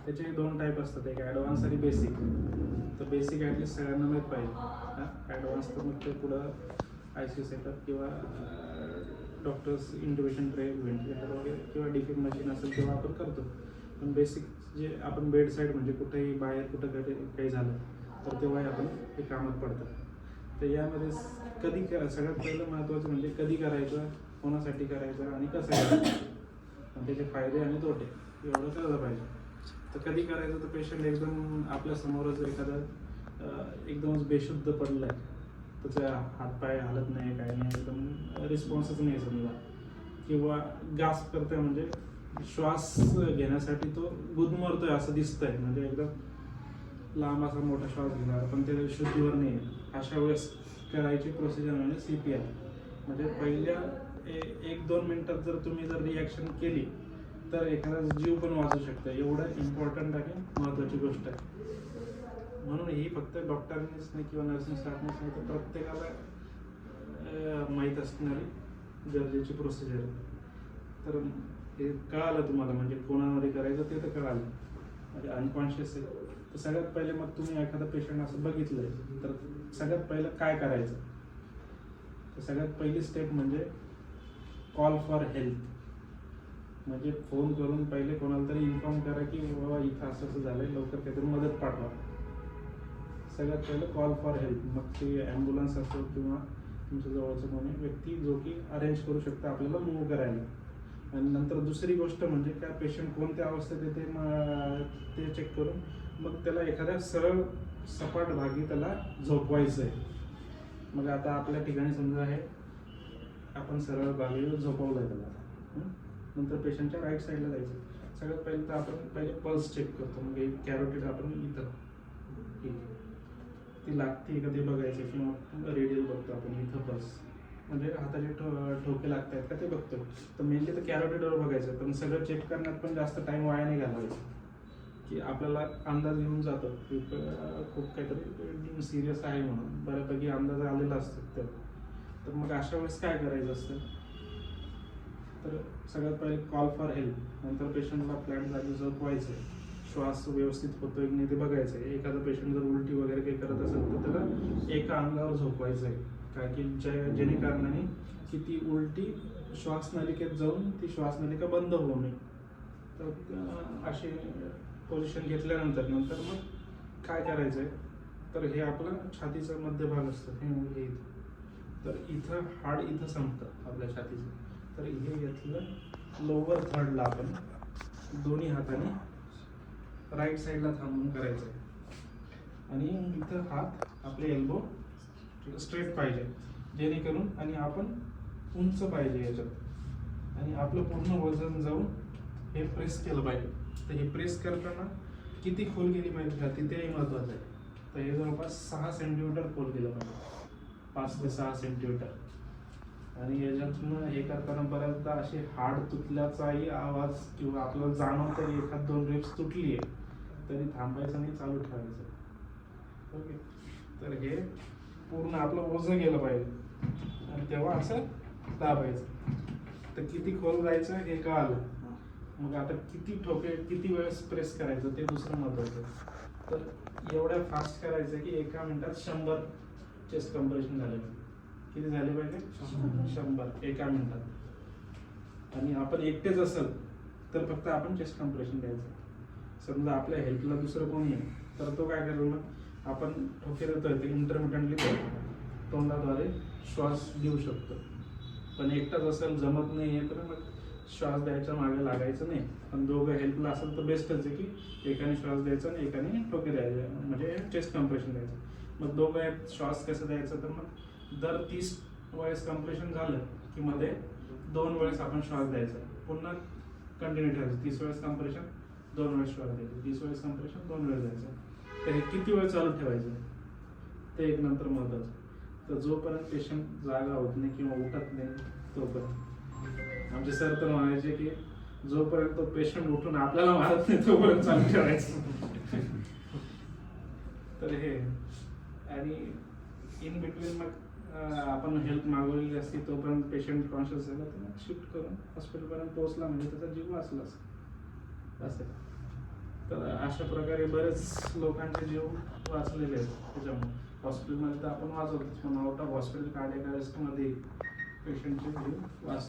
त्याचे 2 टाईप असतात, एक ॲडव्हान्स आणि बेसिक. तर बेसिक ॲटलिस्ट सगळ्यांना माहीत पाहिजे. ॲडव्हान्स तर मग ते पुढं ICU सेटअप किंवा डॉक्टर्स इंट्युबेशन ट्रे, व्हेंटिलेटर वगैरे किंवा डिफिन मशीन असेल तेव्हा आपण करतो. पण बेसिक जे आपण बेड साईड म्हणजे कुठेही बाहेर कुठं काही झालं तर तेव्हाही आपण हे कामात पडतं. तर यामध्ये सगळ्यात पहिलं महत्त्वाचं म्हणजे कधी करायचं, कोणासाठी करायचं आणि कसं करायचं, आणि त्याचे फायदे आणि तोटे एवढं कळलं पाहिजे. तर कधी करायचं, तर पेशंट एकदम आपल्यासमोरच एकदमच बेशुद्ध पडलं आहे, त्याचा हातपाय हालत नाही, काही नाही, एकदम रिस्पॉन्सच नाही समजा, किंवा गास्प करतोय म्हणजे श्वास घेण्यासाठी तो गुदमरतोय असं दिसतंय, म्हणजे एकदम लांब असा मोठा श्वास घेणार पण ते शुद्धीवर नाही आहे, अशा वेळेस करायची प्रोसिजर म्हणजे CPR. म्हणजे पहिल्या 1-2 मिनटात जर तुम्ही रिॲक्शन केली तर एखादा जीव पण वाचू शकतं. एवढं इम्पॉर्टंट आणि महत्त्वाची गोष्ट आहे. म्हणून ही फक्त डॉक्टरांनीच नाही किंवा नर्सिंग स्टाफनीच नाही तर प्रत्येकाला माहीत असणारी गरजेची प्रोसिजर आहे. तर हे कळालं तुम्हाला, म्हणजे कोणामध्ये करायचं ते तर कळालं, म्हणजे अनकॉन्शियस आहे. तर सगळ्यात पहिले मग तुम्ही एखादा पेशंट असं बघितलंय तर सगळ्यात पहिलं काय करायचं, तर सगळ्यात पहिली स्टेप म्हणजे कॉल फॉर हेल्प. म्हणजे फोन करून पहिले कोणाला तरी इन्फॉर्म करा की बाबा इथं असं असं झालंय, लवकर काहीतरी मदत पाठवा. सगळ्यात पहिलं कॉल फॉर हेल्प. मग ते ॲम्ब्युलन्स असो किंवा तुमच्या जवळचं कोणी व्यक्ती जो की अरेंज करू शकतं आपल्याला मूव्ह करायला. आणि नंतर दुसरी गोष्ट म्हणजे काय, पेशंट कोणत्या अवस्थेत येते ते चेक करून मग त्याला एखाद्या सरळ सपाट भागी त्याला झोपवायचं आहे. मग आता आपल्या ठिकाणी समजा आहे आपण सरळ भागी झोपवलं आहे त्याला, नंतर पेशंटच्या राईट साईडला जायचं. सगळ्यात पहिलं तर आपण पहिले पल्स चेक करतो. मग कॅरोटिड आपण इथं ठीक आहे ती लागते का ते बघायचं, किंवा रेडियल बघतो आपण इथं पल्स, म्हणजे हाताचे ठोके लागत आहेत का ते बघतो. तर मेनली तर कॅरोटिडवर बघायचं. पण सगळं चेक करण्यात पण जास्त टाईम वाया नाही घालवायचं, की आपल्याला अंदाज येऊन जातो की खूप काहीतरी सिरियस आहे म्हणून बऱ्यापैकी अंदाज आलेला असतो. तर मग अशा वेळेस काय करायचं असतं, तर सगळ्यात पहिले कॉल फॉर हेल्प. नंतर पेशंटला फ्लॅट जागी झोपवायचं, श्वास व्यवस्थित होतोय की नाही ते बघायचं आहे. एखादा पेशंट जर उलटी वगैरे काही करत असेल तर त्याला एका अंगावर झोपवायचं आहे, कारण की जेणे कारणाने की ती उलटी श्वासनलिकेत जाऊन ती श्वासनलिका बंद होऊ नये. तर अशी पोझिशन घेतल्यानंतर मग काय करायचं आहे, तर हे आपलं छातीचा मध्यभाग असतं हे इथं. तर इथं हाड इथं संपतं आपल्या छातीचं. तर हे घेतलं लोअर थर्डला आपण दोन्ही हाताने राईट साईडला थांबून करायचं आहे. आणि इथं हात आपले एल्बो स्ट्रेट पाहिजे जेणेकरून, आणि आपण उंच पाहिजे याच्यात, आणि आपलं पूर्ण वजन जाऊन हे प्रेस केलं पाहिजे. तर हे प्रेस करताना किती खोल गेली पाहिजे छाती तेही महत्त्वाचं आहे. तर हे जवळपास 6 सेंटीमीटर खोल गेलं पाहिजे, 5 ते 6 सेंटीमीटर. आणि याच्यातनं हे करताना बऱ्याचदा असे हाड तुटल्याचाही आवाज किंवा आपल्याला जाणवतं की 1-2 रिब्स तुटली आहे तरी थांबायचं नाही, चालू ठेवायचं. ओके. तर हे पूर्ण आपलं ओझं गेलं पाहिजे आणि तेव्हा असं दाबायचं. तर किती खोल जायचं हे कळालं. मग आता किती ठोके किती वेळेस प्रेस करायचं ते दुसरं महत्त्वाचं. तर एवढ्या फास्ट करायचं की एका मिनिटात 100 चेस्ट कम्प्रेशन झाले पाहिजे. किती झाले पाहिजे? 100 एका मिनिटात. आणि आपण एकटेच असेल तर फक्त आपण चेस्ट कम्प्रेशन द्यायचं. समजा आपल्या हेल्पला दुसरं कोणी आहे तर तो काय करेल, मग आपण ठोके देतोय ते इंटरमिटंटली तोंडाद्वारे श्वास देऊ शकतो. पण एकटाच असेल जमत नाही आहे तर मग श्वास द्यायच्या मागे लागायचं नाही. पण दोघं हेल्पला असेल तर बेस्टच आहे की एकाने श्वास द्यायचा आणि एकाने ठोके द्यायचे, म्हणजे चेस्ट कम्प्रेशन द्यायचं. मग दोघं आहेत, श्वास कसं द्यायचं, तर मग दर 30 वेळेस कम्प्रेशन झालं की मध्ये 2 वेळेस आपण श्वास द्यायचा. पुन्हा कंटिन्यू ठेवायचं. 30 वेळेस कम्प्रेशन 2 वेळेस श्वास द्यायचे, 30 वेळेस कम्प्रेशन 2 वेळेस द्यायचं. तर हे किती वेळ चालू ठेवायचं ते एक नंतर महत्त्वाचं. तर जोपर्यंत पेशंट जागा होत नाही किंवा उठत नाही तोपर्यंत, आमचे सर तर म्हणायचे की जोपर्यंत तो पेशंट उठून आपल्याला मारत नाही तोपर्यंत चालू ठेवायचं. तर हे, आणि इन बिटवीन मग आपण हेल्प मागवलेली असते तोपर्यंत पेशंट कॉन्शियस झाला तर मग शिफ्ट करून हॉस्पिटलपर्यंत पोहोचला म्हणजे त्याचा जीव वाचलाच असं. तर अशा प्रकारे बरेच लोकांचे जीव वाचलेले आहेत त्याच्यामुळे. हॉस्पिटलमध्ये तर आपण वाचवतोच, पण आउट ऑफ हॉस्पिटल कार्डियक अरेस्टमध्ये पेशंटचे जीव वाच